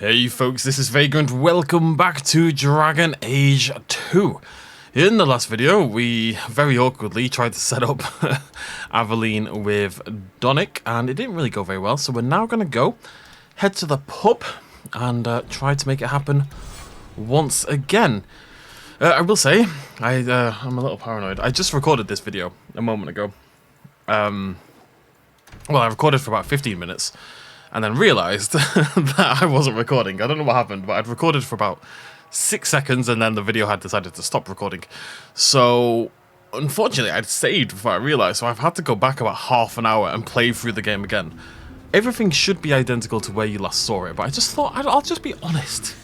Hey folks, this is Vagrant. Welcome back to Dragon Age 2. In the last video, we very awkwardly tried to set up Aveline with Donick, and it didn't really go very well, so we're now going to head to the pub and try to make it happen once again. I will say, I'm a little paranoid. I just recorded this video a moment ago. Well, I recorded for about 15 minutes. And then realised that I wasn't recording. I don't know what happened, but I'd recorded for about 6 seconds and then the video had decided to stop recording. So, unfortunately, I'd saved before I realised, so I've had to go back about half an hour and play through the game again. Everything should be identical to where you last saw it, but I just thought I'll just be honest.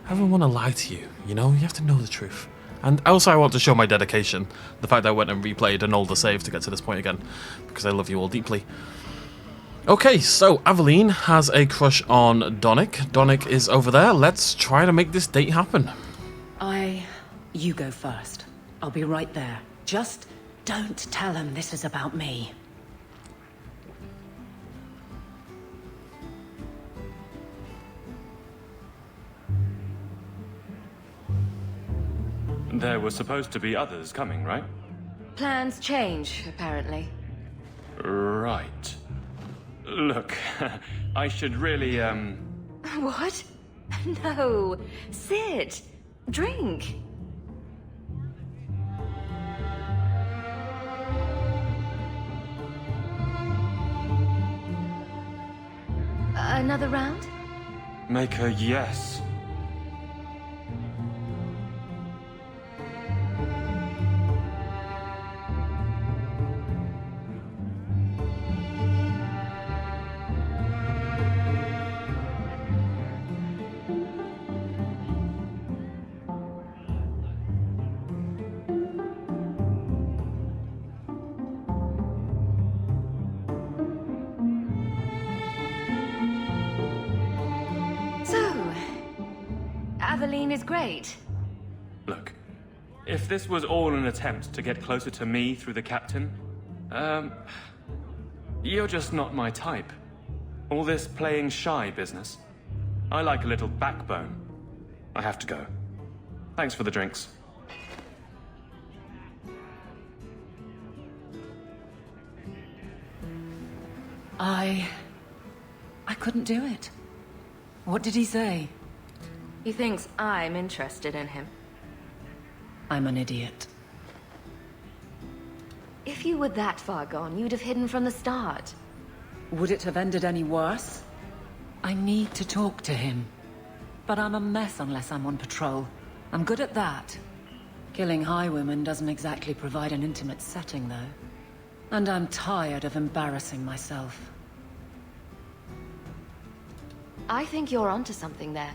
I don't want to lie to you, you know? You have to know the truth. And also I want to show my dedication. The fact that I went and replayed an older save to get to this point again, because I love you all deeply. Okay, so Aveline has a crush on Donick. Donick is over there. Let's try to make this date happen. You go first. I'll be right there. Just don't tell him this is about me. There were supposed to be others coming, right? Plans change, apparently. Right. Look, I should really, What? No. Sit. Drink. Another round? make a yes. Aveline is great. Look, if this was all an attempt to get closer to me through the captain, you're just not my type. All this playing shy business. I like a little backbone. I have to go. Thanks for the drinks. I couldn't do it. What did he say? He thinks I'm interested in him. I'm an idiot. If you were that far gone, you'd have hidden from the start. Would it have ended any worse? I need to talk to him. But I'm a mess unless I'm on patrol. I'm good at that. Killing highwaymen doesn't exactly provide an intimate setting, though. And I'm tired of embarrassing myself. I think you're onto something there.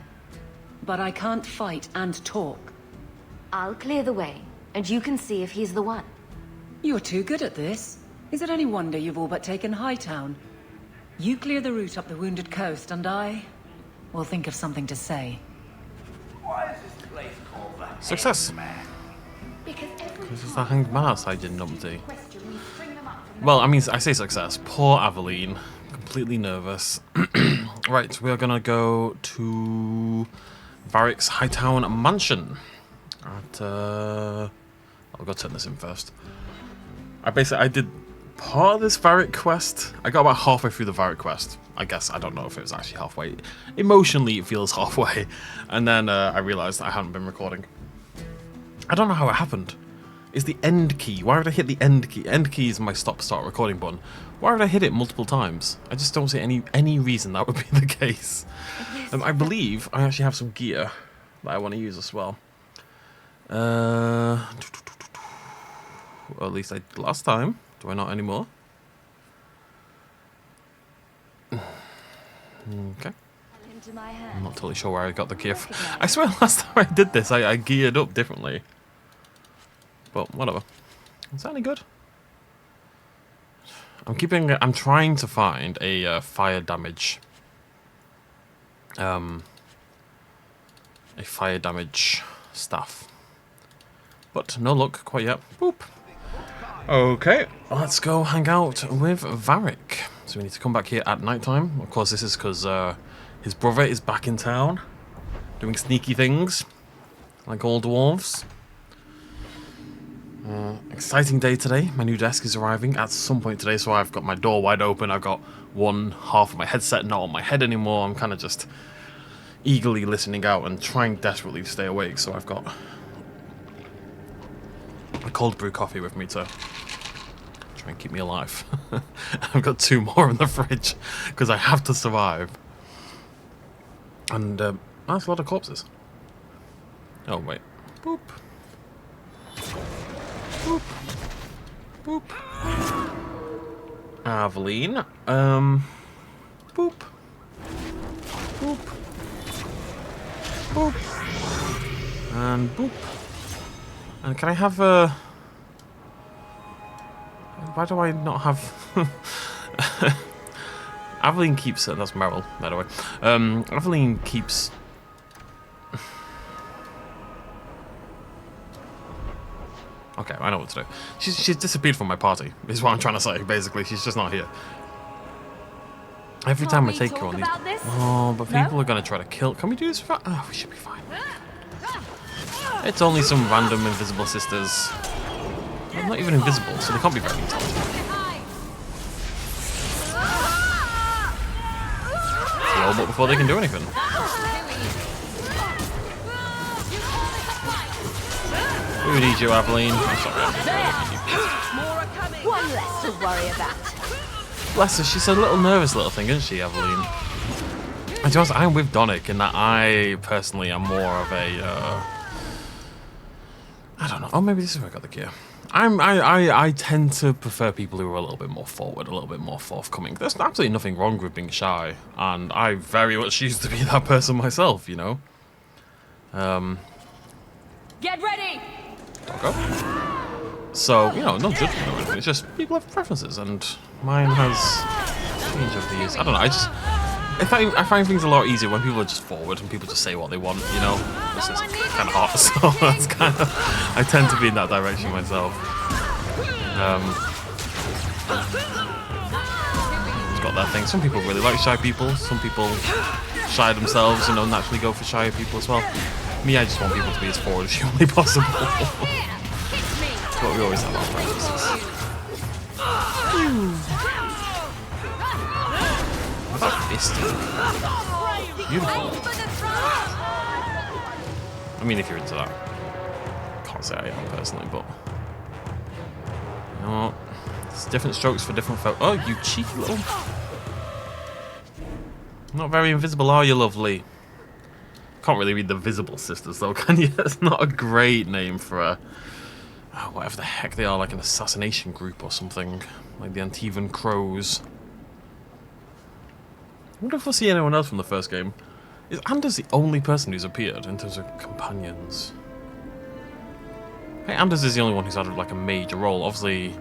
But I can't fight and talk. I'll clear the way, and you can see if he's the one. You're too good at this. Is it any wonder you've all but taken Hightown? You clear the route up the Wounded Coast, and I will think of something to say. Why is this place called the Success. Hangman? Because This is the hanged man outside, you numpty. Well, I mean, I say success. Poor Aveline. Completely nervous. Right, we are gonna go to Varric's Hightown Mansion. I'll go turn this in first. I did part of this Varric quest. I got about halfway through the Varric quest. I guess, I don't know if it was actually halfway. Emotionally, it feels halfway. And then I realised I hadn't been recording. I don't know how it happened. Is the end key? Why would I hit the end key? End key is my stop-start recording button. Why would I hit it multiple times? I just don't see any reason that would be the case. I believe I actually have some gear that I want to use as well. Or at least I did last time. Do I not anymore? Okay. I'm not totally sure where I got the gear from. I swear last time I did this, I geared up differently. But whatever. Is that any good? I'm trying to find a fire damage. A fire damage staff. But no luck quite yet. Boop. Okay, let's go hang out with Varric. So we need to come back here at night time. Of course, this is because His brother is back in town, doing sneaky things, like all dwarves. Exciting day today. My new desk is arriving at some point today, so I've got my door wide open. I've got one half of my headset not on my head anymore. I'm kind of just eagerly listening out and trying desperately to stay awake, so I've got a cold brew coffee with me to try and keep me alive. I've got 2 more in the fridge because I have to survive. And that's a lot of corpses. Oh wait. Boop. Boop. Boop. Aveline. Boop. Boop. Boop. And boop. And can I have a... Why do I not have... Aveline keeps... that's Meryl, by the way. Aveline keeps... Okay, I know what to do. She's disappeared from my party, is what I'm trying to say, basically. She's just not here. Every time I take her on these... Oh, but people are going to try to kill... Can we do this? Oh, we should be fine. It's only some random invisible sisters. They're not even invisible, so they can't be very intelligent. Blow them up before they can do anything. We need you, Aveline. I'm sorry, One less to worry about. Bless her, she's a little nervous little thing, isn't she, Aveline? And to be honest, I'm with Donick in that I personally am more of a... I don't know. Oh, maybe this is where I got the gear. I tend to prefer people who are a little bit more forward, a little bit more forthcoming. There's absolutely nothing wrong with being shy, and I very much used to be that person myself, you know. Get ready. Doggo. So, you know, no judgment or anything. It's just people have preferences, and mine has changed over the years. I don't know. I find things a lot easier when people are just forward and people just say what they want, you know? This is kind of hot, so that's kind of... I tend to be in that direction myself. It's got that thing. Some people really like shy people. Some people shy themselves, you know, naturally go for shy people as well. Me, I just want people to be as forward as humanly possible. But we always have our preferences. That fist. Beautiful. I mean, if you're into that. Can't say I am personally, but... You know what? It's different strokes for different folk. Oh, you cheeky little... Not very invisible, are you, lovely? Can't really read the Visible Sisters, though, can you? That's not a great name for a... Oh, whatever the heck they are, like an assassination group or something. Like the Antivan Crows. I wonder if we'll see anyone else from the first game. Is Anders the only person who's appeared in terms of companions? Hey, Anders is the only one who's had like a major role. Obviously,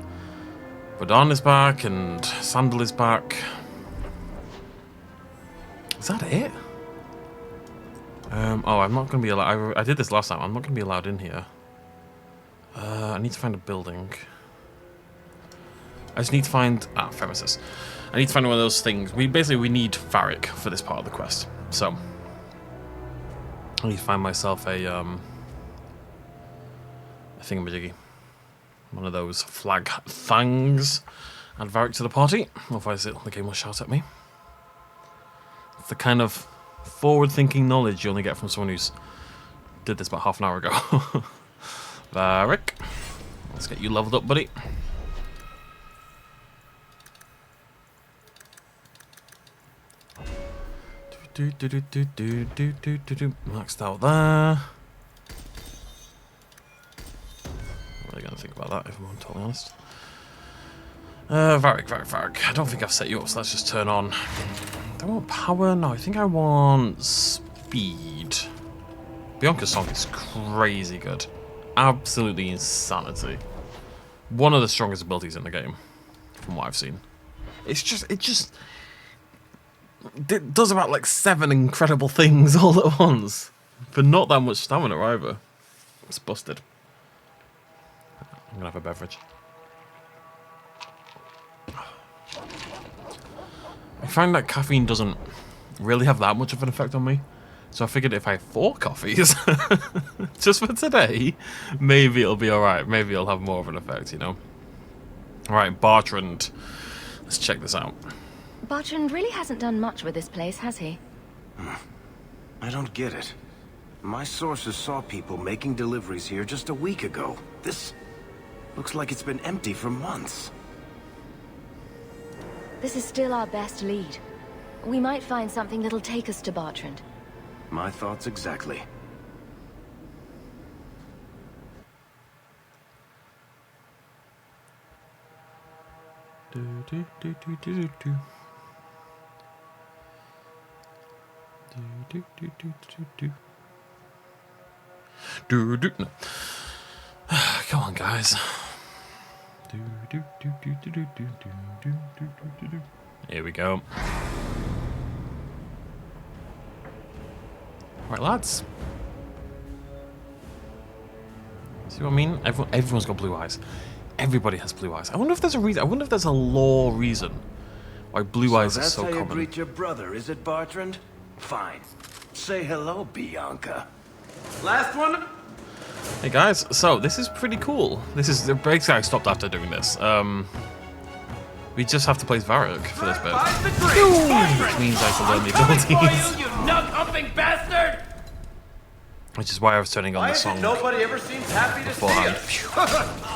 Verdan is back and Sandal is back. Is that it? Oh, I'm not going to be allowed... I did this last time. I'm not going to be allowed in here. I need to find a building. I just need to find... Pharmacist. I need to find one of those things. We need Varric for this part of the quest. So, I need to find myself a thingamajiggy. One of those flag things. Add Varric to the party. Otherwise the game will shout at me. It's the kind of forward-thinking knowledge you only get from someone who's did this about half an hour ago. Varric. Let's get you leveled up, buddy. Maxed out there. What are you going to think about that, if I'm totally honest? Varric. I don't think I've set you up, so let's just turn on. Do I want power? No, I think I want speed. Bianca's song is crazy good. Absolutely insanity. One of the strongest abilities in the game, from what I've seen. It does about like 7 incredible things all at once. For not that much stamina either. It's busted. I'm gonna have a beverage. I find that caffeine doesn't really have that much of an effect on me. So I figured if I have 4 coffees, just for today, maybe it'll be alright. Maybe it'll have more of an effect, you know. Alright, Bertrand. Let's check this out. Bertrand really hasn't done much with this place, has he? I don't get it. My sources saw people making deliveries here just a week ago. This looks like it's been empty for months. This is still our best lead. We might find something that'll take us to Bertrand. My thoughts exactly. Do, do, do, do, do, do, do. Do, do, do, do, do, do. Do, do, no. Come on, guys. Do, do, do, do, do, do, do, do, do, do, do. Here we go. Right, lads. See what I mean? Everyone's got blue eyes. Everybody has blue eyes. I wonder if there's a reason. I wonder if there's a lore reason why blue eyes are so that's how common. you greet your brother, is it, Bertrand? Fine. Say hello, Bianca. Last one? Hey guys, so this is pretty cool. This is basically I stopped after doing this. We just have to place Varric for this bit, which means I have to learn the abilities. You nug-humping bastard! Which is why I was turning on the song Nobody ever seems happy to beforehand.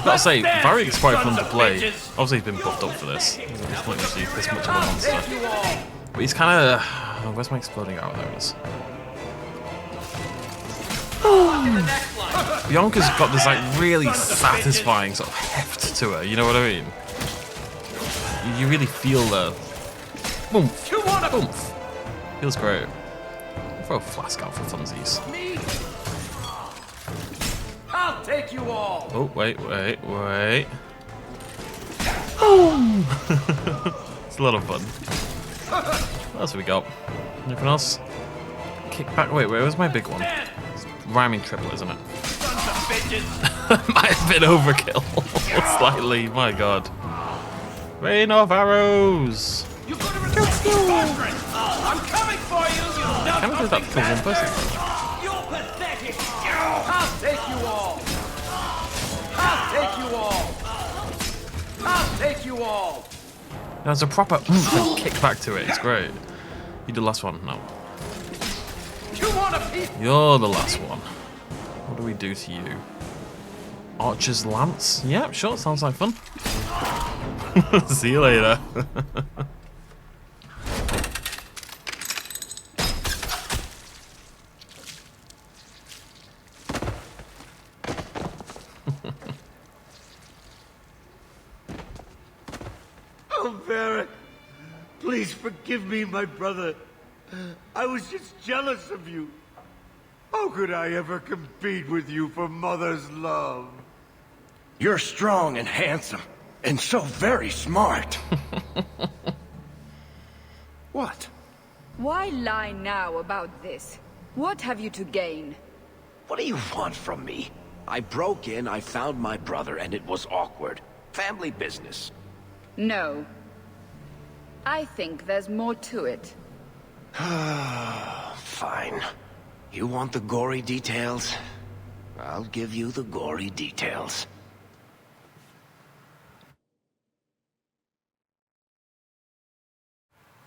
Gotta say, Varric's quite fun to play. Obviously, he's been buffed up for this. He's not usually this much of a monster. But he's kind of. Where's my exploding arrow? There it is. Bianca's got this like really satisfying sort of heft to her. You know what I mean? You really feel the boomf, boomf. Feels great. I'll throw a flask out for funsies. I'll take you all! Oh, wait. It's a lot of fun. What else have we got? Anything else? Kick back. Wait, where's my big one? It's rhyming triple, isn't it? Might have been overkill. Slightly, my god. Rain of arrows! You could have returned I'm coming for you, you nug Can I do that to one person? You're pathetic! I'll take you all! I'll take you all! I'll take you all! There's a proper kick back to it. It's great. You do the last one? No. You want a piece? You're the last one. What do we do to you? Archer's Lance? Yeah, sure. Sounds like fun. See you later. Oh, Varric, please forgive me, my brother. I was just jealous of you. How could I ever compete with you for Mother's love? You're strong and handsome, and so very smart. What? Why lie now about this? What have you to gain? What do you want from me? I broke in, I found my brother, and it was awkward. Family business. No. I think there's more to it. Fine. You want the gory details? I'll give you the gory details.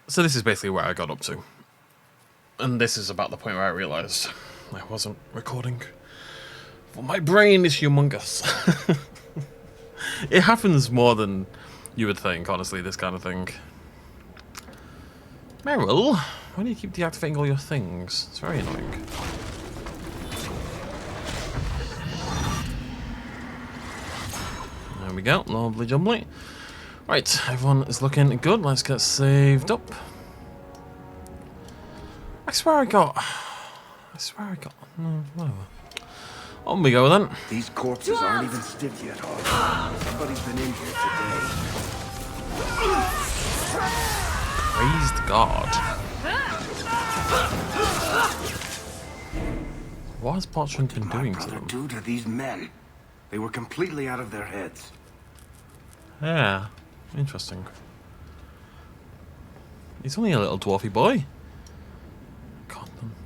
So this is basically where I got up to. And this is about the point where I realised I wasn't recording. Well, my brain is humongous. It happens more than you would think, honestly, this kind of thing. Meryl, why do you keep deactivating all your things? It's very annoying. There we go, lovely jumbly. Right, everyone is looking good. Let's get saved up. I swear I got. No, whatever. On we go then. These corpses aren't even stiff yet, Hawke. Somebody's been in here today. Praised God. What has Bertrand been doing to them? Do to these men? They were completely out of their heads. Yeah, interesting. He's only a little dwarfy boy.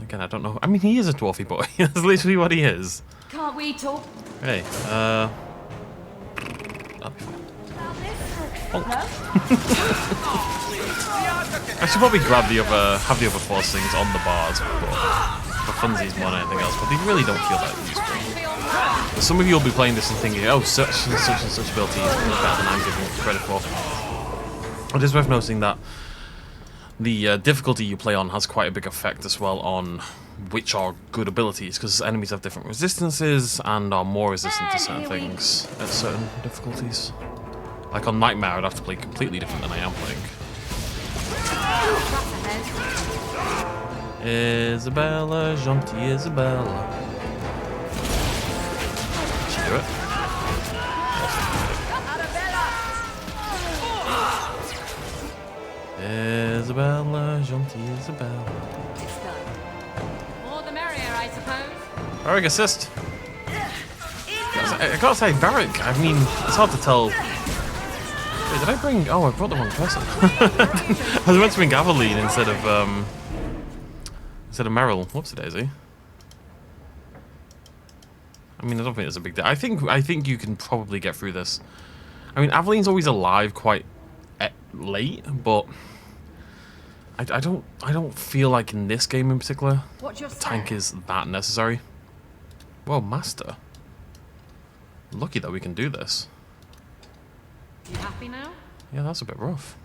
Again, I don't know. I mean, he is a dwarfy boy. That's literally what he is. Can't we talk? Hey, that'll be fine. I should probably grab the other, have the other force things on the bars, but for funsies more than anything else. But they really don't feel that useful. Some of you will be playing this and thinking, oh, such and such ability is better than I'm giving it credit for. It is worth noting that the difficulty you play on has quite a big effect as well on which are good abilities, because enemies have different resistances and are more resistant to certain things at certain difficulties. Like on Nightmare, I'd have to play completely different than I am playing. Isabella, gentille Isabella. Did she do it? Isabella, gentille Isabella. It's done. More the merrier, I suppose. Varric assist. I gotta say, Varric, I mean, it's hard to tell. Wait, did I bring... Oh, I brought the wrong person. I was meant to bring Aveline instead of Meryl. Whoops, Daisy. I mean, I don't think it's a big deal. I think you can probably get through this. I mean, Aveline's always alive quite late, but I don't feel like in this game in particular, tank is that necessary. Whoa, Master. Lucky that we can do this. You happy now? Yeah, that's a bit rough.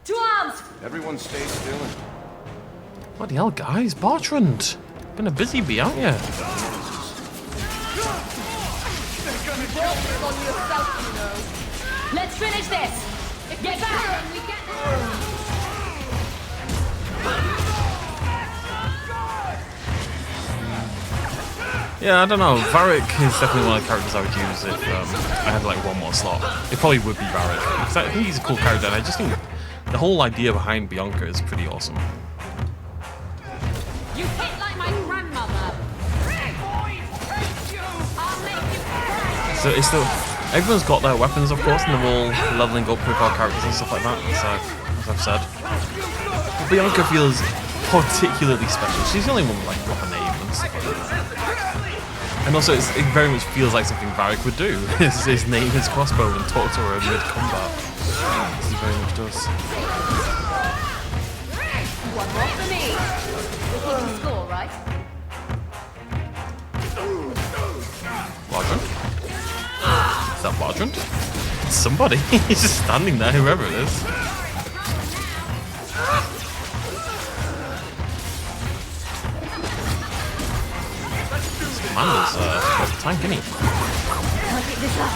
To arms! Everyone stay still and... Bloody hell, guys. Bartrand. Been a busy bee, aren't you? Let's finish this! Get back! We get Yeah, I don't know. Varric is definitely one of the characters I would use if I had like one more slot. It probably would be Varric. Because I think he's a cool character, and I just think the whole idea behind Bianca is pretty awesome. You hit like my grandmother! So it's still... Everyone's got their weapons, of course, and they're all leveling up with our characters and stuff like that, as I've said. But Bianca feels particularly special. She's the only one with like proper name and stuff like that. And also, it very much feels like something Varric would do. His name is crossbow and talk to her mid-combat. He very much does. One more for me! We're keeping score, right? Bartrand? Is that Bartrand? It's somebody. He's just standing there, whoever it is. Commander's a tank, isn't he? Can't pick this up.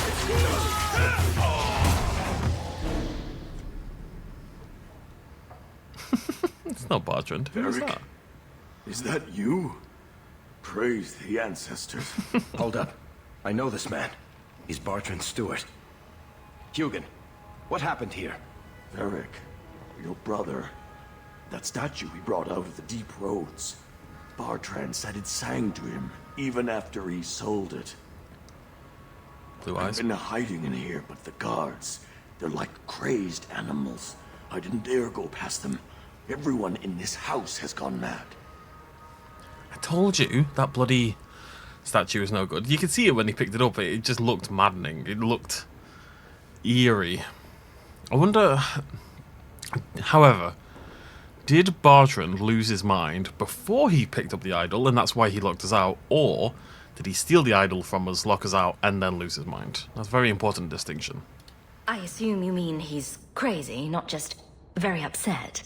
It's not Bartrand. Who is that? Is that you? Praise the ancestors. Hold up. I know this man. He's Bartrand's steward. Hugin, what happened here? Varric, your brother. That statue he brought out of the deep roads. Bartrand said it sang to him, even after he sold it. Blue eyes. I've been hiding in here, but the guards, they're like crazed animals. I didn't dare go past them. Everyone in this house has gone mad. I told you that bloody statue was no good. You could see it when he picked it up. It just looked maddening. It looked eerie. I wonder... However, did Bartrand lose his mind before he picked up the idol, and that's why he locked us out? Or did he steal the idol from us, lock us out, and then lose his mind? That's a very important distinction. I assume you mean he's crazy, not just very upset.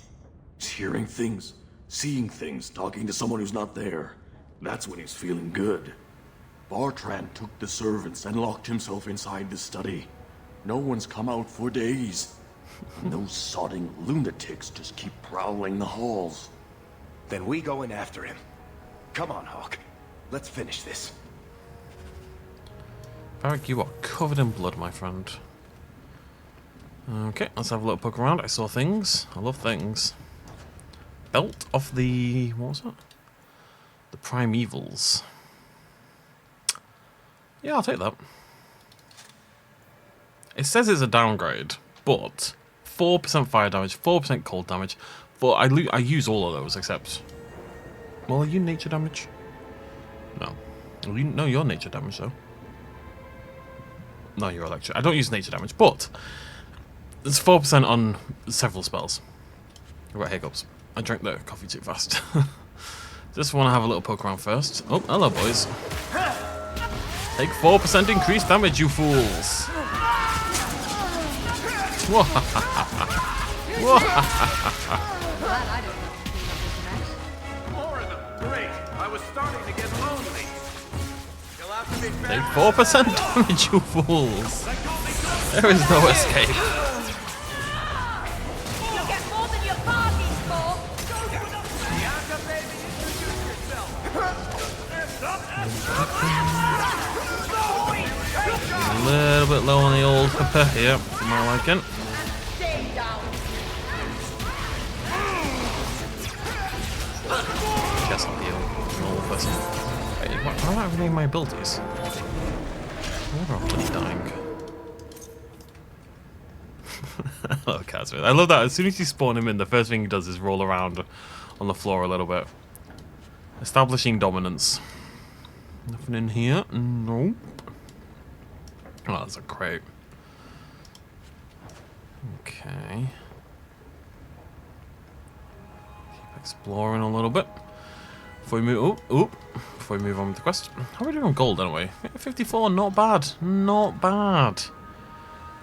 He's hearing things, seeing things, talking to someone who's not there. That's when he's feeling good. Bartrand took the servants and locked himself inside the study. No one's come out for days. And those sodding lunatics just keep prowling the halls. Then we go in after him. Come on, Hawke. Let's finish this. Varric, you are covered in blood, my friend. Okay, let's have a little poke around. I saw things. I love things. Belt of the... what was that? The Primevals. Yeah, I'll take that. It says it's a downgrade, but 4% fire damage, 4% cold damage. But I use all of those except Well, are you nature damage? No. No, you're nature damage, though. No, you're electric. I don't use nature damage, but there's 4% on several spells. I've got hiccups. I drank the coffee too fast. Just want to have a little poke around first. Oh, hello, boys. Take 4% increased damage, you fools. Glad I don't have More of them. Great. I was starting to get lonely. You'll have to be fair. Take 4% damage, you fools. There is no escape. You'll get more than your party's for. Bianca, baby, introduce yourself. A little bit low on the old pepper here, for my liking. Stay down. Guess I'll heal. Normal person. Wait, why am I renaming my abilities? Why am I bloody dying? Hello, Casper. I love that. As soon as you spawn him in, the first thing he does is roll around on the floor a little bit. Establishing dominance. Nothing in here. Nope. Oh, that's a crate. Okay. Keep exploring a little bit. Before we move, before we move on with the quest. How are we doing on gold anyway? 54, not bad. Not bad.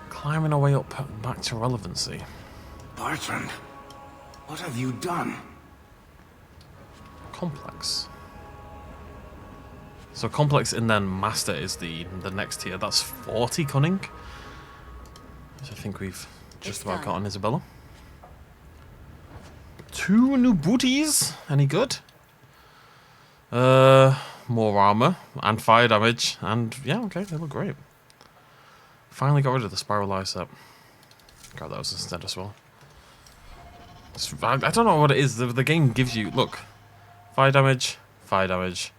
Climbing our way up back to relevancy. Bertrand, what have you done? Complex. So complex and then master is the next tier. That's 40 cunning. Which I think we've just about got on Isabella. 2 new booties. Any good? More armor and fire damage. And yeah, okay, they look great. Finally got rid of the spiral eye set. God, that was instead as well. I don't know what it is. The game gives you, look, fire damage, fire damage,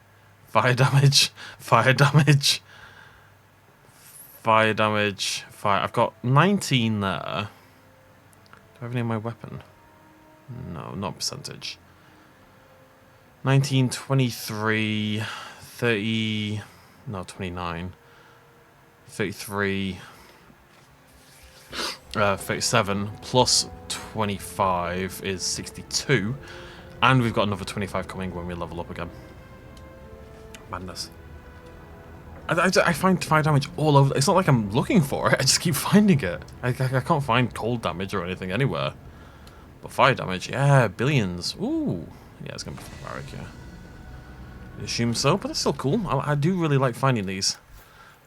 fire damage, fire damage, fire damage, fire. I've got 19 there. Do I have any in my weapon? No, not percentage. 19, 23, 30, no, 29, 33, 37, plus 25 is 62, and we've got another 25 coming when we level up again. Madness. I find fire damage all over. It's not like I'm looking for it, I just keep finding it. I can't find cold damage or anything anywhere. But fire damage, yeah, billions. Ooh. Yeah, it's going to be Varric, yeah. I assume so, but that's still cool. I do really like finding these.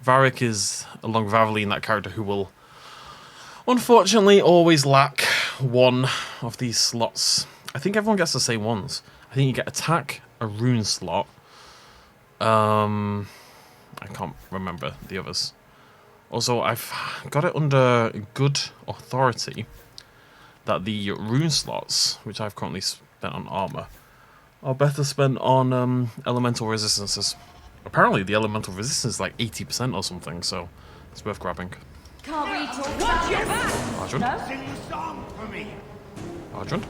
Varric is, along with Aveline, that character who will, unfortunately, always lack one of these slots. I think everyone gets the same ones. I think you get attack, a rune slot. I can't remember the others. Also, I've got it under good authority that the rune slots, which I've currently spent on armor, are better spent on elemental resistances. Apparently the elemental resistance is like 80% or something, so it's worth grabbing. Can't we talk about your back? Argent? Sing a song for me. Argent?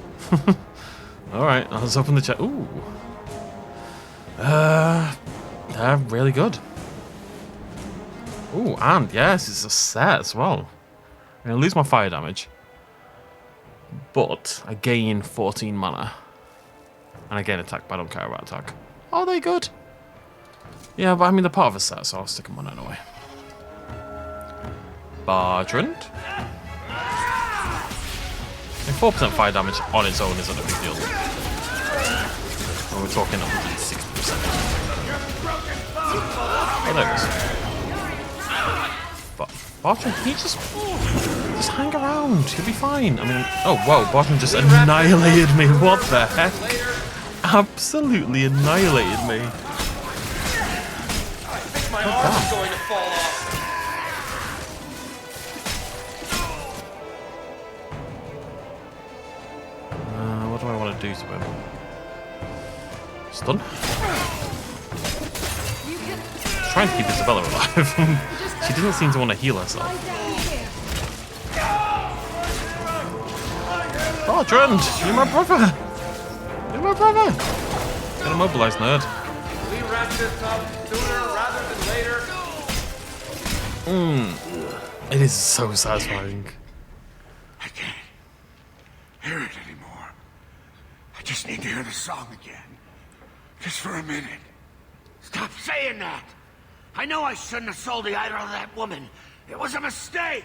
Alright, let's open the chat. Ooh. They're really good. Ooh, and yes, it's a set as well. I'm gonna lose my fire damage, but I gain 14 mana. And I gain attack, but I don't care about attack. Are they good? Yeah, but I mean, they're part of a set, so I'll stick them on anyway. Bertrand. 4% fire damage on its own isn't a big deal. When we're talking 160%. Oh, there it is. But Bertrand, he just hang around. He'll be fine. I mean, oh, whoa, Bertrand just annihilated me. What the heck? Absolutely annihilated me. My arm's going to fall off. What do I want to do to him? Stun? Trying to keep Isabella alive. She doesn't seem to want to heal herself. Bertrand, you're my brother. You're my brother. Get immobilized, nerd. We wrap this up sooner rather than later. It is so satisfying. I can't hear it anymore. I just need to hear the song again. Just for a minute. Stop saying that! I know I shouldn't have sold the idol to that woman. It was a mistake!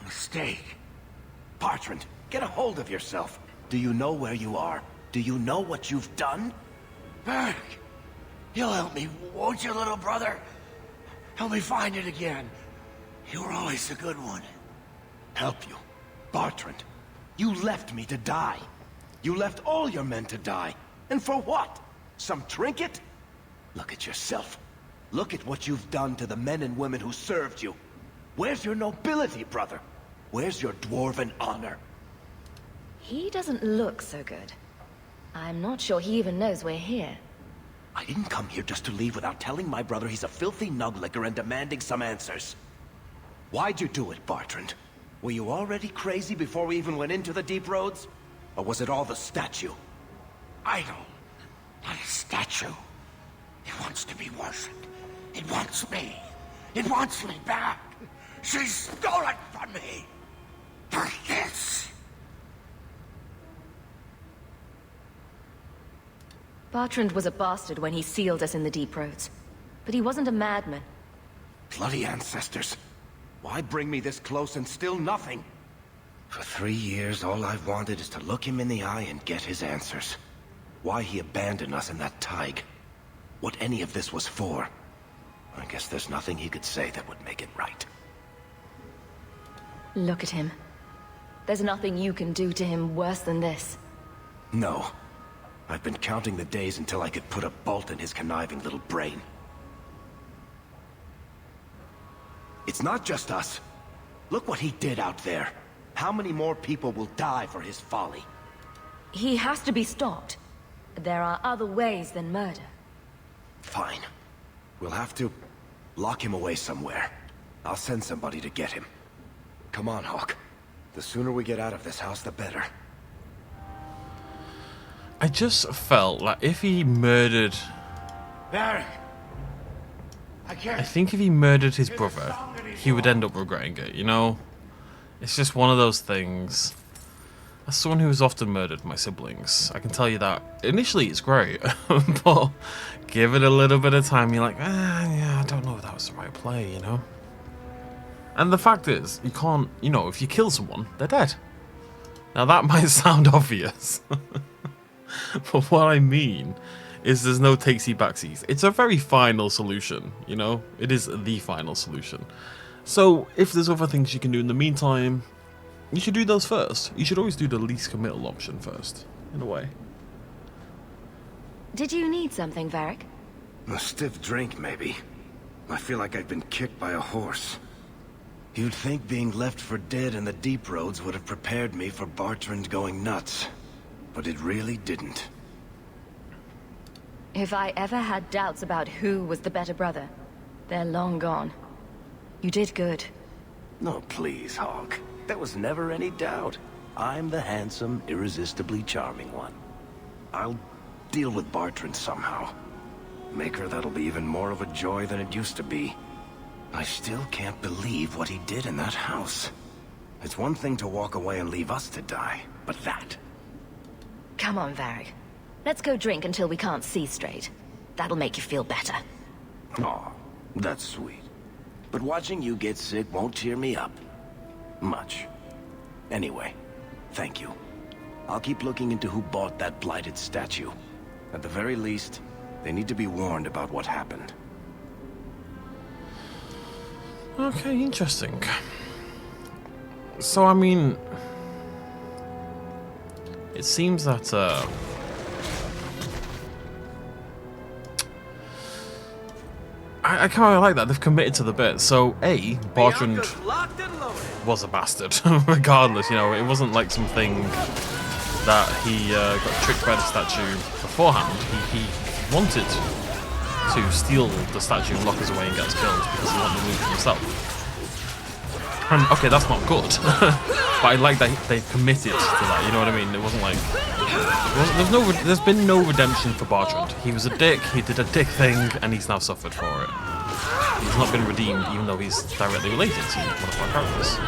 A mistake. Bertrand, get a hold of yourself. Do you know where you are? Do you know what you've done? Back! You'll help me, won't you, little brother? Help me find it again. You were always a good one. Help you? Bertrand, you left me to die. You left all your men to die. And for what? Some trinket? Look at yourself. Look at what you've done to the men and women who served you. Where's your nobility, brother? Where's your dwarven honor? He doesn't look so good. I'm not sure he even knows we're here. I didn't come here just to leave without telling my brother he's a filthy nuglicker and demanding some answers. Why'd you do it, Bertrand? Were you already crazy before we even went into the deep roads? Or was it all the statue? Idol. Not a statue. It wants to be worshipped. It wants me. It wants me back. She stole it from me. For this. Bertrand was a bastard when he sealed us in the deep roads. But he wasn't a madman. Bloody ancestors. Why bring me this close and still nothing? For 3 years, all I've wanted is to look him in the eye and get his answers. Why he abandoned us in that thaig. What any of this was for. I guess there's nothing he could say that would make it right. Look at him. There's nothing you can do to him worse than this. No. I've been counting the days until I could put a bolt in his conniving little brain. It's not just us. Look what he did out there. How many more people will die for his folly? He has to be stopped. There are other ways than murder. Fine. We'll have to lock him away somewhere. I'll send somebody to get him. Come on, Hawke. The sooner we get out of this house, the better. I just felt like if he murdered... Baron. I think if he murdered his brother, he would end up regretting it, you know? It's just one of those things. As someone who has often murdered my siblings, I can tell you that initially it's great, but give it a little bit of time, you're like, yeah, I don't know if that was the right play, you know? And the fact is, you can't, you know, if you kill someone, they're dead. Now that might sound obvious, but what I mean is there's no takesy backsies. It's a very final solution, you know? It is the final solution. So if there's other things you can do in the meantime, you should do those first. You should always do the least committal option first, in a way. Did you need something, Varric? A stiff drink, maybe. I feel like I've been kicked by a horse. You'd think being left for dead in the deep roads would have prepared me for Bertrand going nuts. But it really didn't. If I ever had doubts about who was the better brother, they're long gone. You did good. No, please, Hawke. There was never any doubt. I'm the handsome, irresistibly charming one. I'll deal with Bertrand somehow. Make her that'll be even more of a joy than it used to be. I still can't believe what he did in that house. It's one thing to walk away and leave us to die, but that... Come on, Varric. Let's go drink until we can't see straight. That'll make you feel better. Aw, that's sweet. But watching you get sick won't cheer me up. Much. Anyway, thank you. I'll keep looking into who bought that blighted statue. At the very least, they need to be warned about what happened. Okay, interesting. So, I mean... It seems that, I kind of like that. They've committed to the bit. So, A, Bertrand was a bastard, regardless, you know. It wasn't like something that he got tricked by the statue beforehand. He wanted to steal the statue and lock us away and get us killed because he wanted to move for himself. And, okay, that's not good. But I like that they committed to that. You know what I mean? It wasn't like there's been no redemption for Bartrand. He was a dick. He did a dick thing, and he's now suffered for it. He's not been redeemed, even though he's directly related to one of our characters.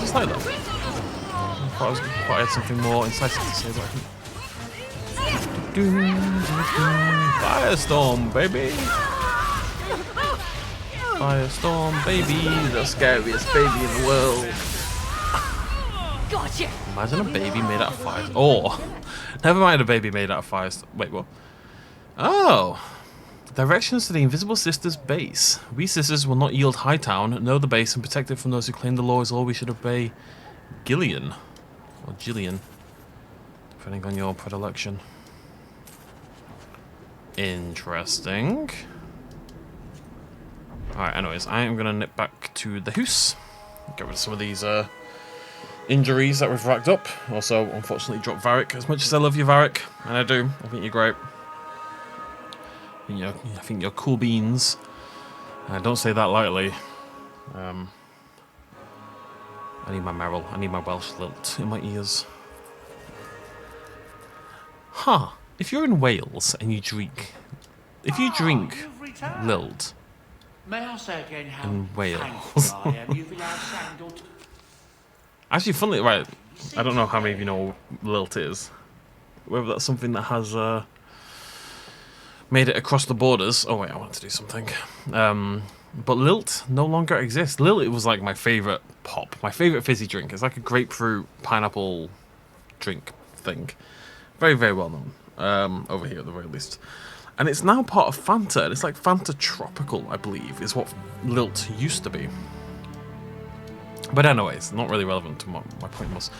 Just like that. I had something more incisive to say, but I think. Firestorm, baby! Firestorm, baby! The scariest baby in the world. Gotcha. Imagine a baby made out of fire. Oh! Never mind a baby made out of fire. Wait, what? Oh! Directions to the Invisible Sisters' base. We sisters will not yield Hightown, know the base, and protect it from those who claim the law is all we should obey. Gillian. Or Gillian. Depending on your predilection. Interesting. Alright, anyways, I am going to nip back to the house. Get rid of some of these injuries that we've racked up. Also, unfortunately, drop Varric. As much as I love you, Varric, and I do, I think you're great. I think you're cool beans. I don't say that lightly. I need my Merrill. I need my Welsh lilt in my ears. Huh. If you're in Wales and you drink... If you drink lilt in Wales... Actually, funnily, right, I don't know how many of you know what lilt is. Whether that's something that has made it across the borders. Oh wait, I wanted to do something. But lilt no longer exists. Lilt was like my favourite pop, my favourite fizzy drink. It's like a grapefruit, pineapple drink thing. Very, very well known. Over here at the very least. And it's now part of Fanta. It's like Fanta Tropical, I believe, is what lilt used to be. But anyways, not really relevant to what my point was.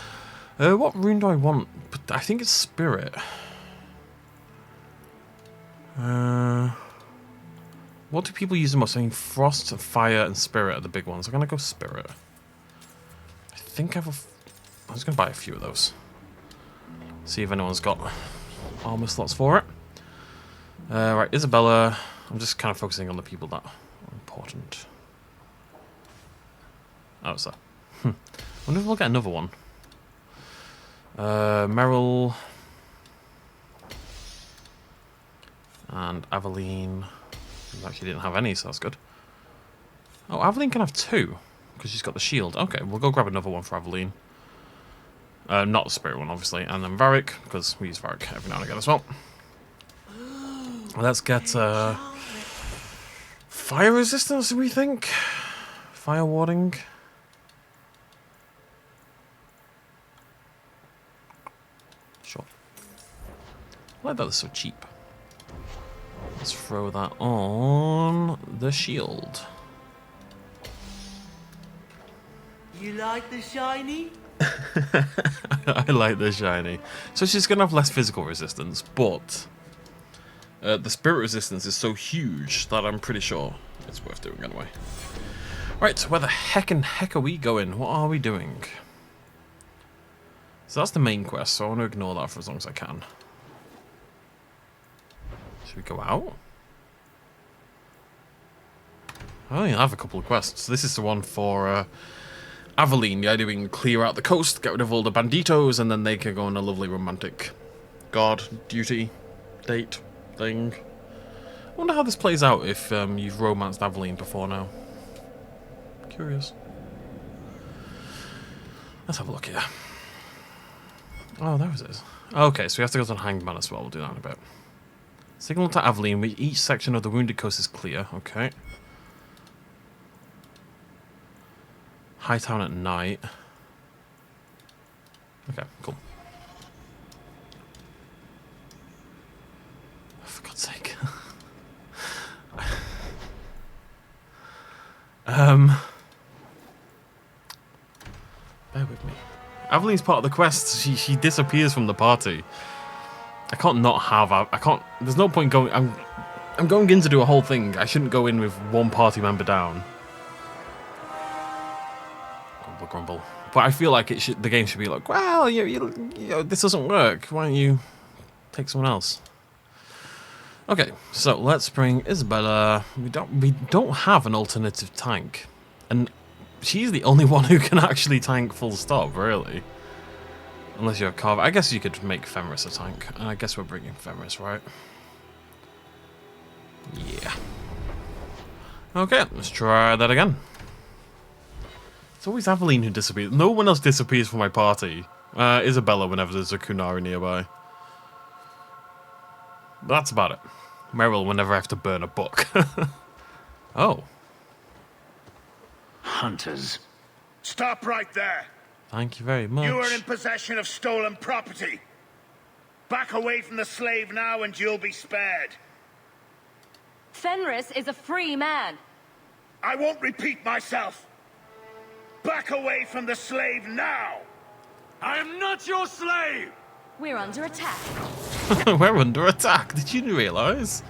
What rune do I want? I think it's Spirit. What do people use the most? I mean, Frost, Fire, and Spirit are the big ones. I'm going to go Spirit. I think I was going to buy a few of those. See if anyone's got armor slots for it. Right, Isabella. I'm just kind of focusing on the people that are important. Oh, so. I wonder if we'll get another one. Merrill. And Aveline. Actually didn't have any, so that's good. Oh, Aveline can have two. Because she's got the shield. Okay, we'll go grab another one for Aveline. Not the Spirit one, obviously. And then Varric, because we use Varric every now and again as well. Let's get fire resistance, do we think? Fire warding. Sure. I like that it's so cheap. Let's throw that on the shield. You like the shiny? I like the shiny. So she's going to have less physical resistance, but the spirit resistance is so huge that I'm pretty sure it's worth doing anyway. Right, where the heck are we going? What are we doing? So that's the main quest, so I want to ignore that for as long as I can. Should we go out? I only have a couple of quests. This is the one for Aveline. The idea being clear out the coast, get rid of all the banditos, and then they can go on a lovely romantic guard duty date thing. I wonder how this plays out if you've romanced Aveline before now. Curious. Let's have a look here. Oh, there it is. Okay, so we have to go to the Hangman as well. We'll do that in a bit. Signal to Aveline. Each section of the Wounded Coast is clear. Okay. Hightown at night. Okay, cool. For God's sake. Bear with me. Aveline's part of the quest. She disappears from the party. I can't not have. I can't. There's no point going. I'm going in to do a whole thing. I shouldn't go in with one party member down. Grumble, grumble. But I feel like the game should be like, well, you know, this doesn't work. Why don't you take someone else? Okay, so let's bring Isabella. We don't have an alternative tank, and she's the only one who can actually tank full stop, really. Unless you're a carver. I guess you could make Fenris a tank, and I guess we're bringing Fenris, right? Yeah. Okay, let's try that again. It's always Aveline who disappears. No one else disappears from my party. Isabella whenever there's a Kunari nearby. That's about it. Meryl whenever I have to burn a book. Oh. Hunters. Stop right there. Thank you very much. You are in possession of stolen property. Back away from the slave now and you'll be spared. Fenris is a free man. I won't repeat myself. Back away from the slave now. I am not your slave. We're under attack. We're under attack. Did you realise?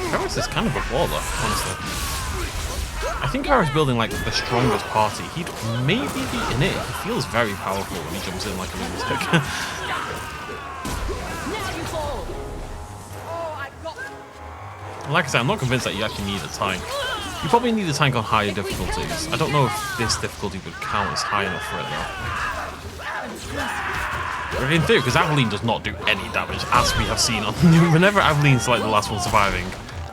Ferris is kind of a baller, honestly. I think if I was building like the strongest party, he'd maybe be in it. He feels very powerful when he jumps in like a lunatic. Like I said, I'm not convinced that you actually need a tank. You probably need a tank on higher difficulties. I don't know if this difficulty would count as high enough for it though. But in theory, because Aveline does not do any damage, as we have seen on whenever Aveline's like the last one surviving,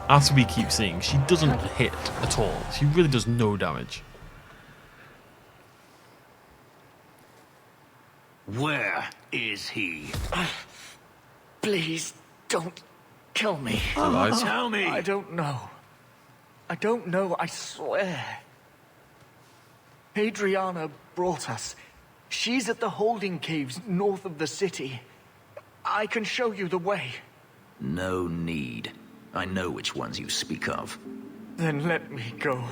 as we keep seeing, she doesn't hit at all. She really does no damage. Where is he? Please, don't kill me. Tell me. I don't know. I don't know, I swear. Adriana brought us. She's at the holding caves north of the city. I can show you the way. No need. I know which ones you speak of. Then let me go.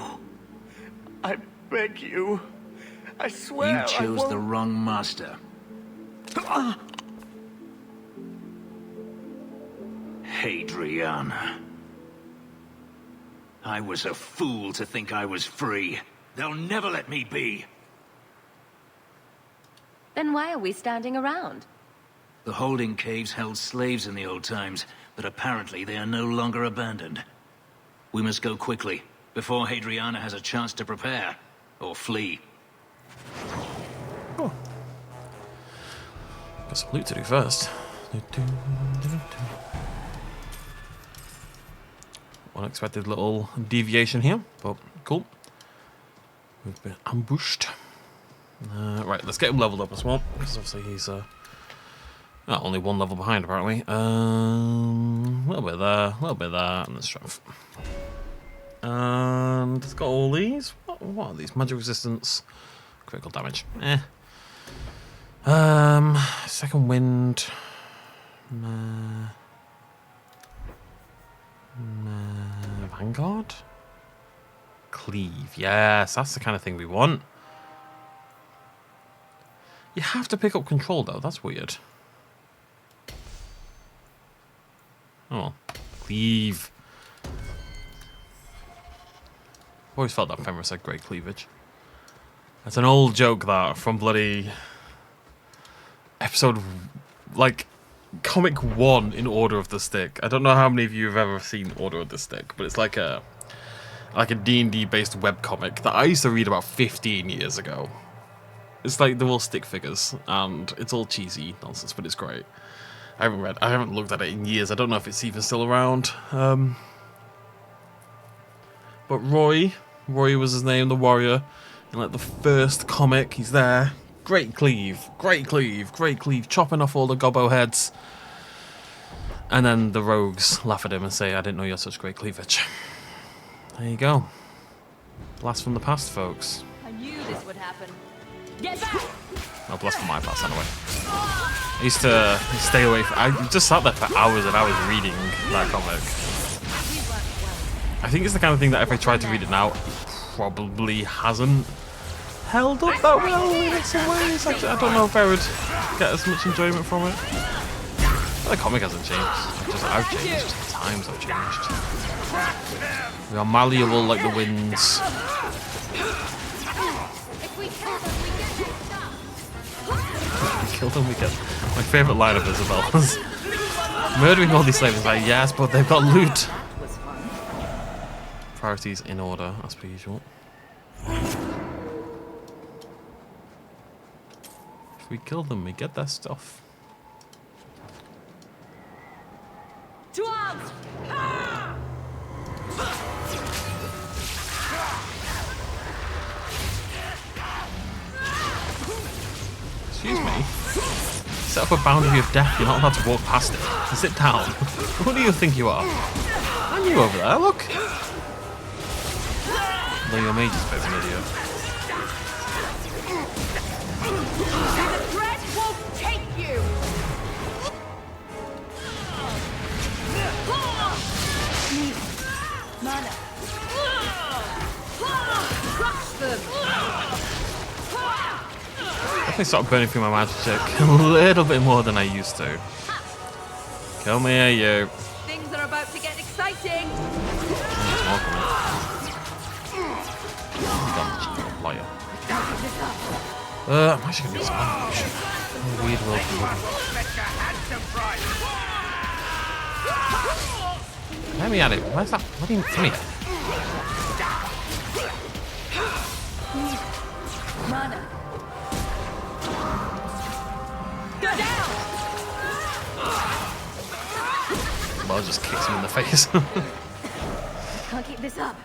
I beg you. I swear You chose the wrong master. Adriana. I was a fool to think I was free. They'll never let me be. Then why are we standing around? The holding caves held slaves in the old times, but apparently they are no longer abandoned. We must go quickly, before Adriana has a chance to prepare, or flee. Oh. Got some loot to do first. Unexpected little deviation here, but cool. We've been ambushed. Right, let's get him leveled up as well, because obviously he's only one level behind apparently. A little bit there, and the strength. And it's got all these. What are these? Magic resistance, critical damage. Second wind. Vanguard? Cleave. Yes, that's the kind of thing we want. You have to pick up control though, that's weird. Oh, cleave. Always felt that Fenris had great cleavage. That's an old joke that from bloody episode, like, comic 1 in Order of the Stick. I don't know how many of you have ever seen Order of the Stick, but it's like a D&D based webcomic that I used to read about 15 years ago. It's like they're all stick figures, and it's all cheesy nonsense, but it's great. I haven't looked at it in years. I don't know if it's even still around. But Roy was his name, the warrior, in like the first comic. He's there. Great cleave, chopping off all the gobbo heads. And then the rogues laugh at him and say, I didn't know you had such great cleavage. There you go. Blast from the past, folks. I knew this would happen. Get back! Well, blast from my past, anyway. I used to stay away from... I just sat there for hours and hours reading that comic. I think it's the kind of thing that if I tried to read it now, it probably hasn't held up that well in some ways. I don't know if I would get as much enjoyment from it. The comic hasn't changed. I've changed. The times have changed. We are malleable like the winds. Kill them, we get. My favourite line of Isabella's murdering all these slaves. Like, yes, but they've got loot. Priorities in order, as per usual. If we kill them, we get their stuff. To arms! Excuse me. Set up a boundary of death. You're not allowed to walk past it. Sit down. Who do you think you are? And you over there, look. Though your mage is a bit of an idiot. The threat won't take you! Mana. Crush them! Definitely started burning through my magic a little bit more than I used to. Kill me, you. Things are about to get exciting! Liar. I'm actually gonna be sponge. Weird world. Let me at it. Where's that? What do you mean? Mana. Go down! Well, just kicks him in the face. Can't keep this up.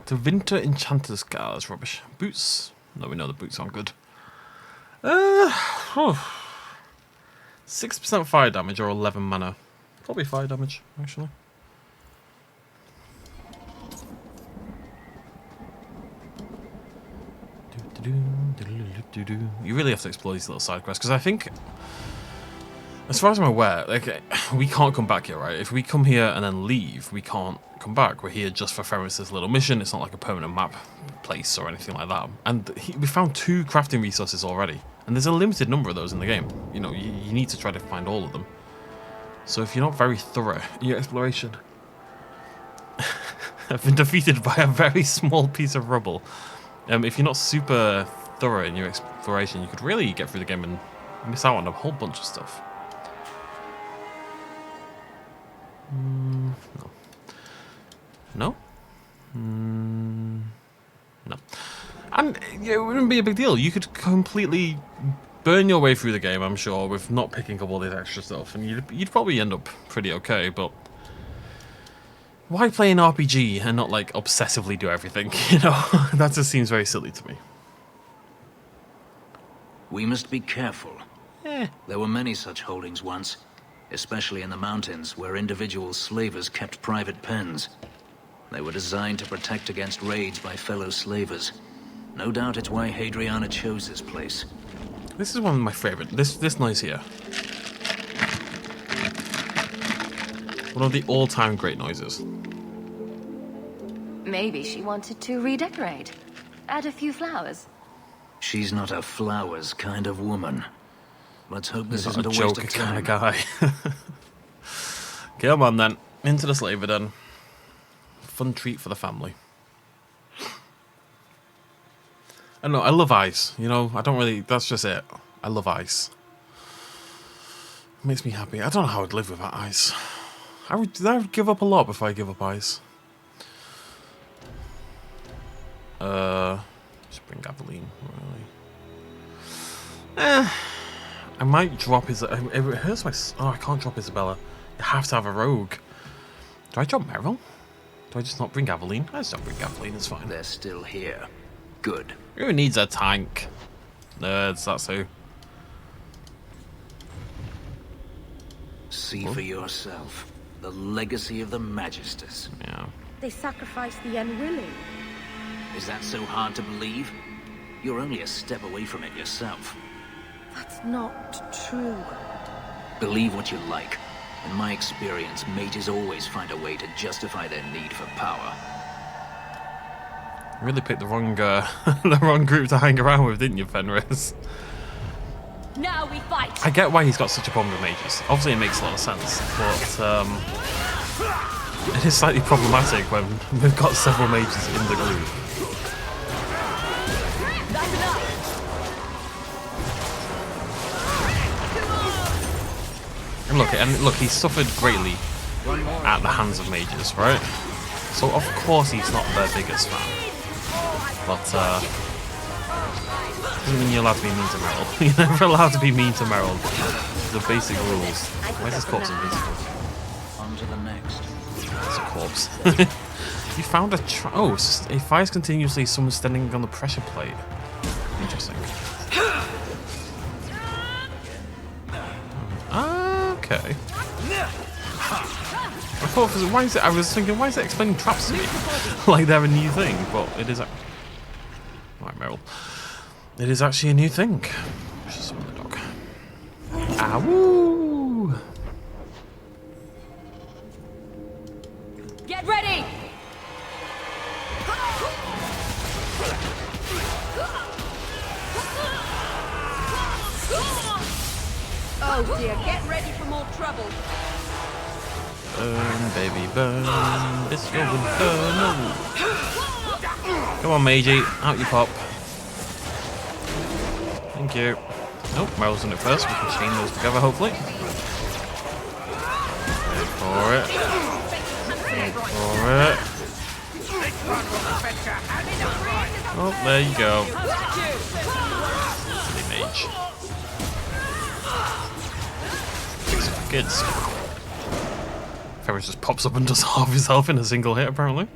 The winter enchanter's scars, rubbish. Boots. No, we know the boots aren't good. 6% fire damage or 11 mana. Probably fire damage, actually. You really have to explore these little side quests because I think, as far as I'm aware, like we can't come back here, right? If we come here and then leave, we can't come back. We're here just for Ferris's little mission. It's not like a permanent map place or anything like that. And we found 2 crafting resources already, and there's a limited number of those in the game. You know, you need to try to find all of them. So if you're not very thorough in your exploration, I've been defeated by a very small piece of rubble. If you're not super thorough in your exploration, you could really get through the game and miss out on a whole bunch of stuff. No. No? No. And it wouldn't be a big deal. You could completely burn your way through the game, I'm sure, with not picking up all this extra stuff. And you'd probably end up pretty okay, but why play an RPG and not, like, obsessively do everything, you know? That just seems very silly to me. We must be careful. Eh. There were many such holdings once, especially in the mountains, where individual slavers kept private pens. They were designed to protect against raids by fellow slavers. No doubt it's why Hadriana chose this place. This is one of my favourite. This noise here. One of the all-time great noises. Maybe she wanted to redecorate. Add a few flowers. She's not a flowers kind of woman. Let's hope this He's isn't not a waste of kind time. of guy. Come on then, into the slaver den. Fun treat for the family. I don't know, I love ice, you know, I don't really, that's just it. I love ice. It makes me happy. I don't know how I'd live without ice. I would give up a lot before I give up ice. Just bring Aveline, really. I might drop his. It hurts my. Oh, I can't drop Isabella. You have to have a rogue. Do I drop Meryl? Do I just not bring Aveline? I just don't bring Aveline. It's fine. They're still here. Good. Who needs a tank? Nerds. That's who. See for yourself. The legacy of the Magisters. Yeah. They sacrifice the unwilling. Is that so hard to believe? You're only a step away from it yourself. That's not true. Believe what you like. In my experience, mages always find a way to justify their need for power. You really picked the wrong the wrong group to hang around with, didn't you, Fenris? Now we fight. I get why he's got such a problem with mages. Obviously, it makes a lot of sense, but it is slightly problematic when we've got several mages in the group. That's enough. And look, he suffered greatly at the hands of mages, right? So of course he's not their biggest fan. But doesn't mean you're allowed to be mean to Merrill. You're never allowed to be mean to Merrill. The basic rules. Why is this corpse invisible? On to the next. It's a corpse. You found a it fires continuously. Someone standing on the pressure plate. Interesting. Okay. I was thinking, why is it explaining traps to me? Like they're a new thing, but it is. Right, Meryl. It is actually a new thing. Just summon the dog. Ow! Get ready. Oh dear, get ready for more trouble. Burn, baby, burn. This will burn. No. Come on, Mage. Out you pop. Thank you. Nope, Meryl's done it first. We can chain those together, hopefully. Wait for it. Wait for it. Oh, there you go. Silly Mage. 6 seconds. Ferris just pops up and does half his health in a single hit, apparently.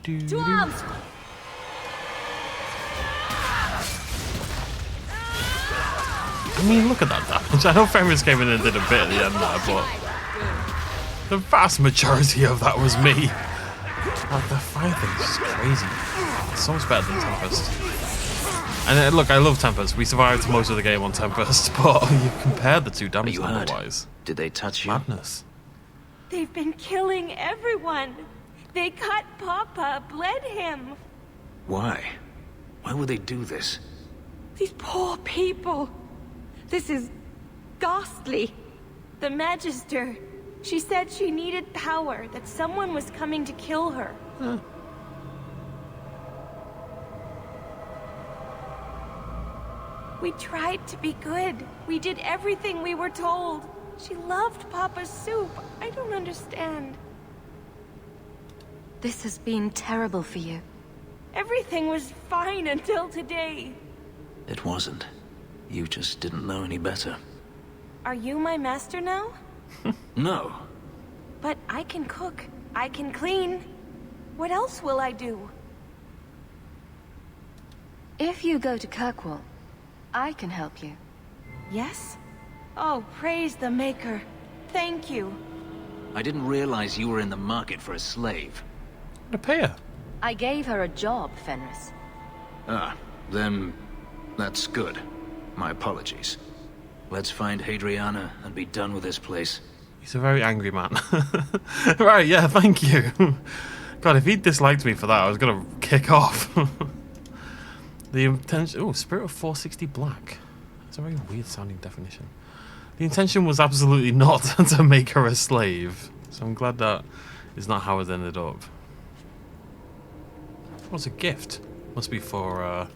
To arms! I mean, look at that damage. I know Ferris came in and did a bit at the end there, but the vast majority of that was me. Like, the fire thing is just crazy. It's so much better than Tempest. And look, I love Tempest. We survived most of the game on Tempest, but you compare the two damage number-wise. Did they touch you? Madness. They've been killing everyone. They cut Papa, bled him. Why? Why would they do this? These poor people. This is ghastly. The Magister. She said she needed power, that someone was coming to kill her. Huh. We tried to be good. We did everything we were told. She loved Papa's soup. I don't understand. This has been terrible for you. Everything was fine until today. It wasn't. You just didn't know any better. Are you my master now? No. But I can cook. I can clean. What else will I do? If you go to Kirkwall, I can help you. Yes? Oh, praise the Maker. Thank you. I didn't realize you were in the market for a slave. To pay her. I gave her a job, Fenris. Ah, then that's good. My apologies. Let's find Hadriana and be done with this place. He's a very angry man. Right, yeah, thank you. God, if he disliked me for that, I was gonna kick off. The intention... Oh, Spirit of 460 Black. That's a very weird sounding definition. The intention was absolutely not to make her a slave. So I'm glad that is not how it ended up. What's a gift? Must be for, oh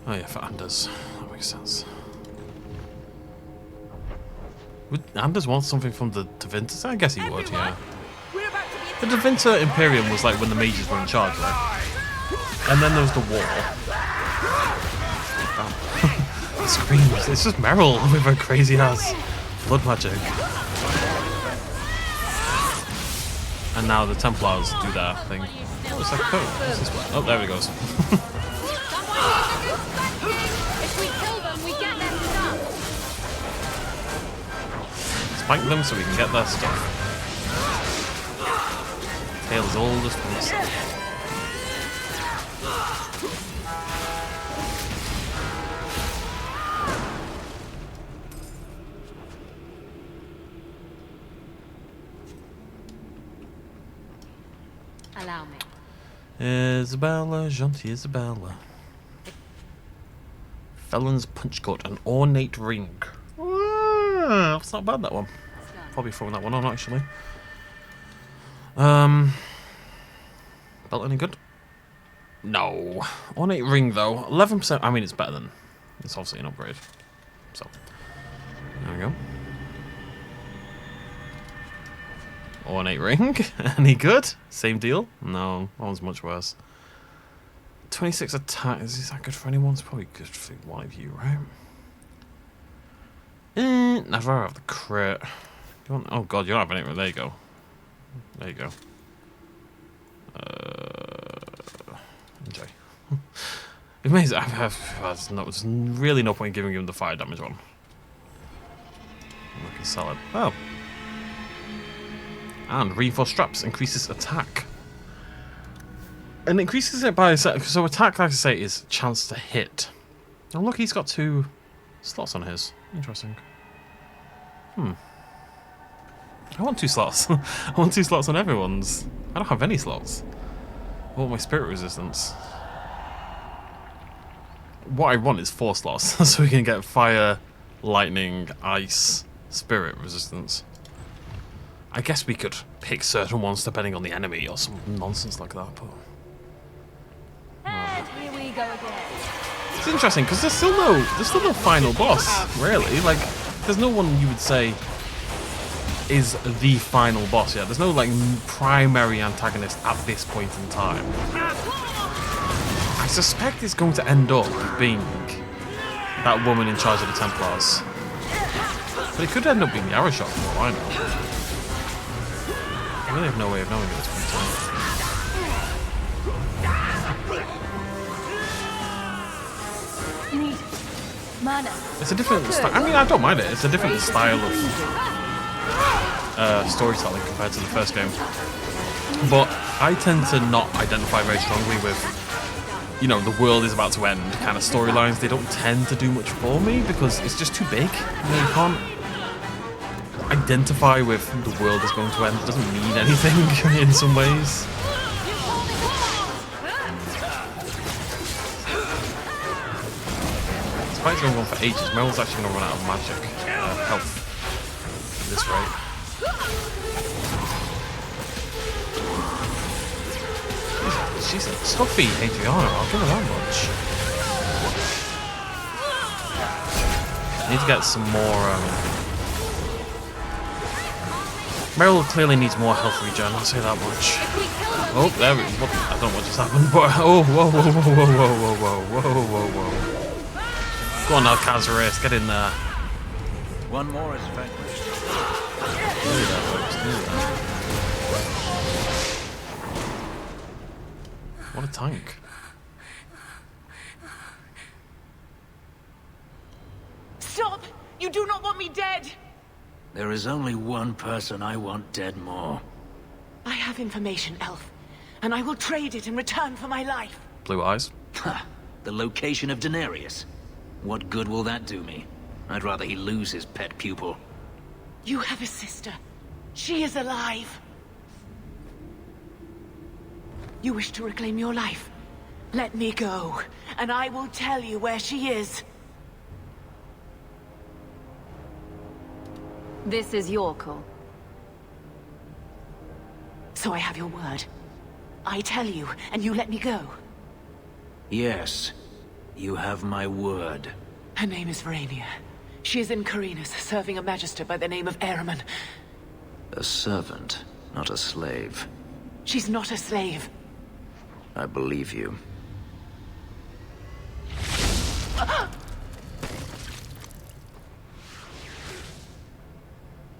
yeah, for Anders. That makes sense. Would Anders want something from the Tevinter? I guess he would, yeah. The Tevinter Imperium was like when the mages were in charge, right? And then there was the war. The screams. It's just Meryl with her crazy ass blood magic. And now the Templars do their thing. Oh, it's like, oh, this way. Oh, there it goes. Spike them so we can get their stuff. Tale is old as police. Allow me. Isabella, Gentil Isabella. Felon's Punch Coat, an ornate ring. That's not bad, that one. Probably throwing that one on, actually. Belt any good? No. Ornate ring, though. 11%. I mean, it's better than... It's obviously an upgrade. So, there we go. Ornate ring. Any good? Same deal? No, that one's much worse. 26 attack. Is that good for anyone? It's probably good for one of you, right? I'd rather have the crit. You want, oh god, you're not having it. There you go. There you go. Enjoy. Amazing. There's really no point in giving him the fire damage one. Looking solid. Oh. And reinforced straps increases attack. And increases it by so attack, like I say, is chance to hit. Oh look, he's got 2 slots on his. Interesting. I want 2 slots. I want 2 slots on everyone's. I don't have any slots. I want my spirit resistance. What I want is 4 slots, so we can get fire, lightning, ice, spirit resistance. I guess we could pick certain ones depending on the enemy or some nonsense like that, but... And here we go again. It's interesting, because there's still no final boss, really. Like, there's no one you would say is the final boss yet. There's no, like, primary antagonist at this point in time. I suspect it's going to end up being that woman in charge of the Templars. But it could end up being the Arashok, for all I know. I really have no way of knowing at this point in time. Need mana. It's a different style. I mean, I don't mind it. It's a different style of storytelling compared to the first game. But I tend to not identify very strongly with, you know, the world is about to end kind of storylines. They don't tend to do much for me because it's just too big. You know, you can't identify with the world is going to end. It doesn't mean anything in some ways. This fight's going on for ages. Mel's actually going to run out of magic health at this rate. She's a stuffy Adriana, I'll give her that much. I need to get some more... Meryl clearly needs more health regen, I'll say that much. Oh, there we go. I don't know what just happened, but... Oh, whoa, whoa, whoa, whoa, whoa, whoa, whoa, whoa, whoa. Go on now, Kazaris, get in there. One more is vanquished. Nearly there, folks, nearly there. What a tank. Stop! You do not want me dead! There is only one person I want dead more. I have information, Elf, and I will trade it in return for my life. Blue eyes. Ha! The location of Daenerys. What good will that do me? I'd rather he lose his pet pupil. You have a sister. She is alive. You wish to reclaim your life? Let me go, and I will tell you where she is. This is your call. So I have your word. I tell you, and you let me go. Yes, you have my word. Her name is Verania. She is in Carinus, serving a magister by the name of Ahriman. A servant, not a slave. She's not a slave. I believe you.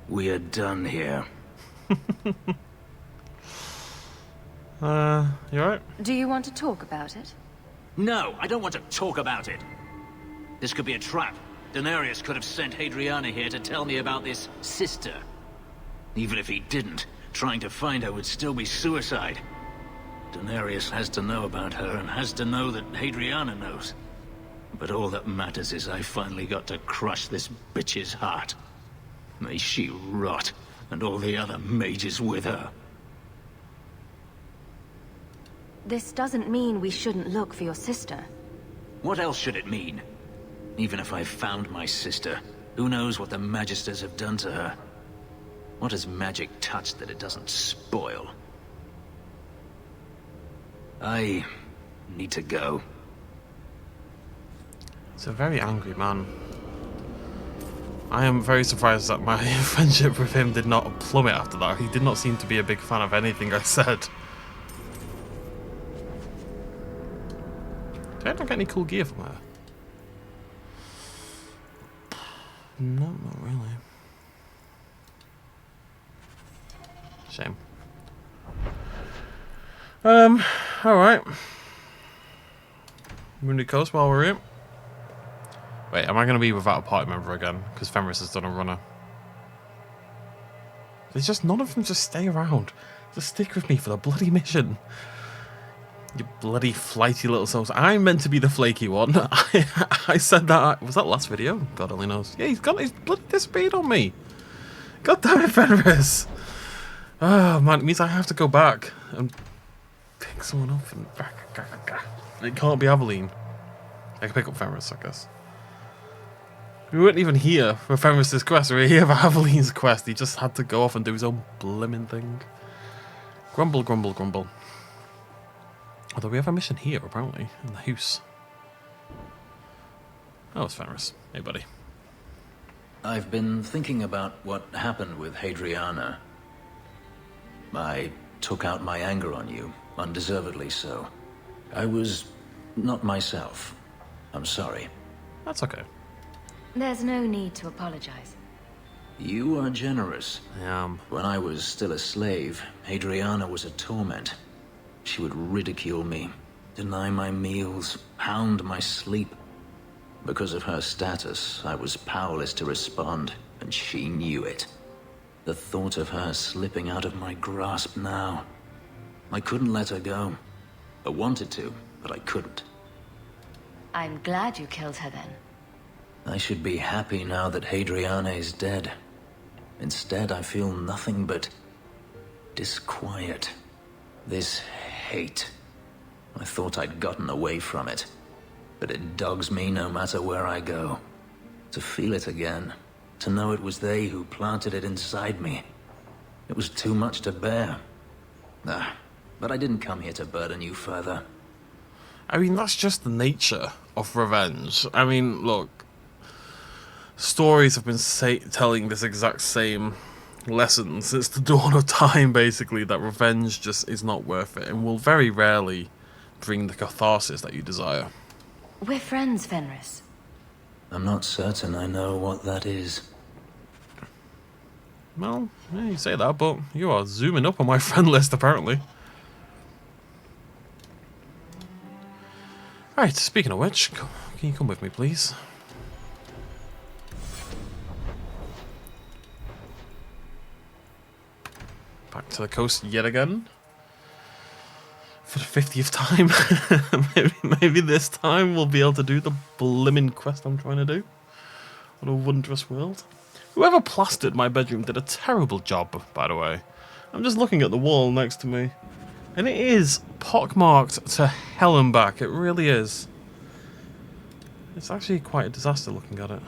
We are done here. You alright? Do you want to talk about it? No, I don't want to talk about it. This could be a trap. Daenerys could have sent Hadriana here to tell me about this sister. Even if he didn't, trying to find her would still be suicide. Daenerys has to know about her and has to know that Hadriana knows. But all that matters is I finally got to crush this bitch's heart. May she rot, and all the other mages with her. This doesn't mean we shouldn't look for your sister. What else should it mean? Even if I found my sister, who knows what the Magisters have done to her? What has magic touched that it doesn't spoil? I need to go. It's a very angry man. I am very surprised that my friendship with him did not plummet after that. He did not seem to be a big fan of anything I said. Did I not get any cool gear from her? No, not really. Shame. Alright. Mooney Coast while we're here. Wait, am I going to be without a party member again? Because Fenris has done a runner. There's just none of them just stay around. Just stick with me for the bloody mission. You bloody flighty little souls. I'm meant to be the flaky one. I said that. Was that last video? God only knows. Yeah, he's bloody disappeared on me. God damn it, Fenris. Oh man, it means I have to go back and pick someone up. And it can't be Aveline. I can pick up Fenris, I guess. We weren't even here for Fenris's quest. We were here for Aveline's quest. He just had to go off and do his own blimmin' thing. Grumble, grumble, grumble. Although we have a mission here, apparently, in the house. Oh, it's Fenris. Hey, buddy. I've been thinking about what happened with Hadriana. I took out my anger on you, undeservedly so. I was not myself. I'm sorry. That's okay. There's no need to apologize. You are generous. I am. When I was still a slave, Hadriana was a torment. She would ridicule me, deny my meals, hound my sleep. Because of her status, I was powerless to respond, and she knew it. The thought of her slipping out of my grasp now. I couldn't let her go. I wanted to, but I couldn't. I'm glad you killed her then. I should be happy now that Hadriana is dead. Instead, I feel nothing but disquiet. This hate. I thought I'd gotten away from it, but it dogs me no matter where I go. To feel it again, to know it was they who planted it inside me. It was too much to bear. But I didn't come here to burden you further. I mean, that's just the nature of revenge. I mean, look. Stories have been telling this exact same lesson since the dawn of time, basically, that revenge just is not worth it and will very rarely bring the catharsis that you desire. We're friends, Fenris. I'm not certain I know what that is. Well, yeah, you say that, but you are zooming up on my friend list, apparently. Right, speaking of which, can you come with me, please? Back to the coast yet again. For the 50th time. maybe this time we'll be able to do the blimmin' quest I'm trying to do. What a wondrous world. Whoever plastered my bedroom did a terrible job, by the way. I'm just looking at the wall next to me. And it is pockmarked to hell and back. It really is. It's actually quite a disaster looking at it.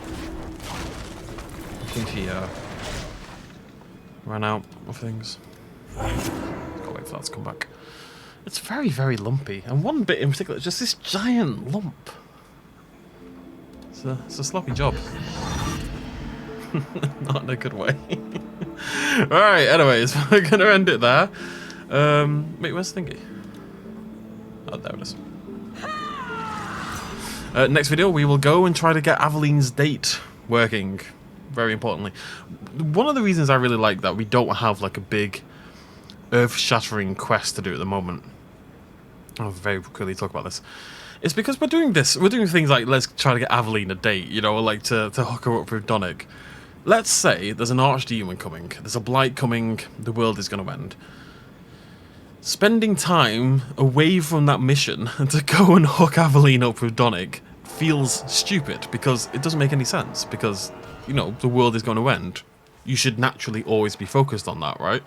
I think he ran out of things. Gotta wait for that to come back. It's very, very lumpy. And one bit in particular, just this giant lump. It's a sloppy job. Not in a good way. Alright, anyways, we're going to end it there. Wait, where's Thingy? Oh, there it is. Next video, we will go and try to get Aveline's date working. Very importantly. One of the reasons I really like that we don't have like a big earth-shattering quest to do at the moment. I'll very quickly talk about this. It's because we're doing things like, let's try to get Aveline a date, you know, or like to hook her up with Donick. Let's say there's an archdemon coming, there's a blight coming, the world is going to end. spending time away from that mission to go and hook Aveline up with Donick feels stupid because it doesn't make any sense, because, you know, the world is going to end. You should naturally always be focused on that, right?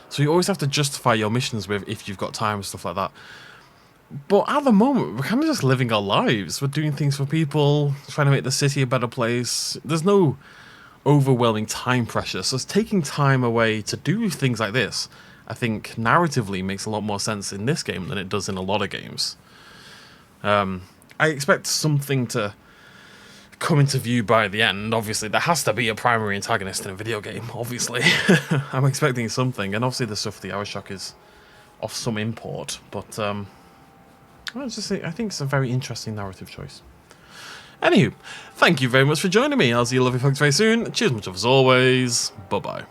So you always have to justify your missions with if you've got time and stuff like that. But at the moment, we're kind of just living our lives. We're doing things for people, trying to make the city a better place. There's no overwhelming time pressure. So it's taking time away to do things like this, I think, narratively makes a lot more sense in this game than it does in a lot of games. I expect something to come into view by the end. Obviously, there has to be a primary antagonist in a video game, obviously. I'm expecting something, and obviously the stuff with the Arrow Shock is of some import, but I think it's a very interesting narrative choice. Anywho, thank you very much for joining me. I'll see you lovely folks very soon. Cheers much as always. Bye-bye.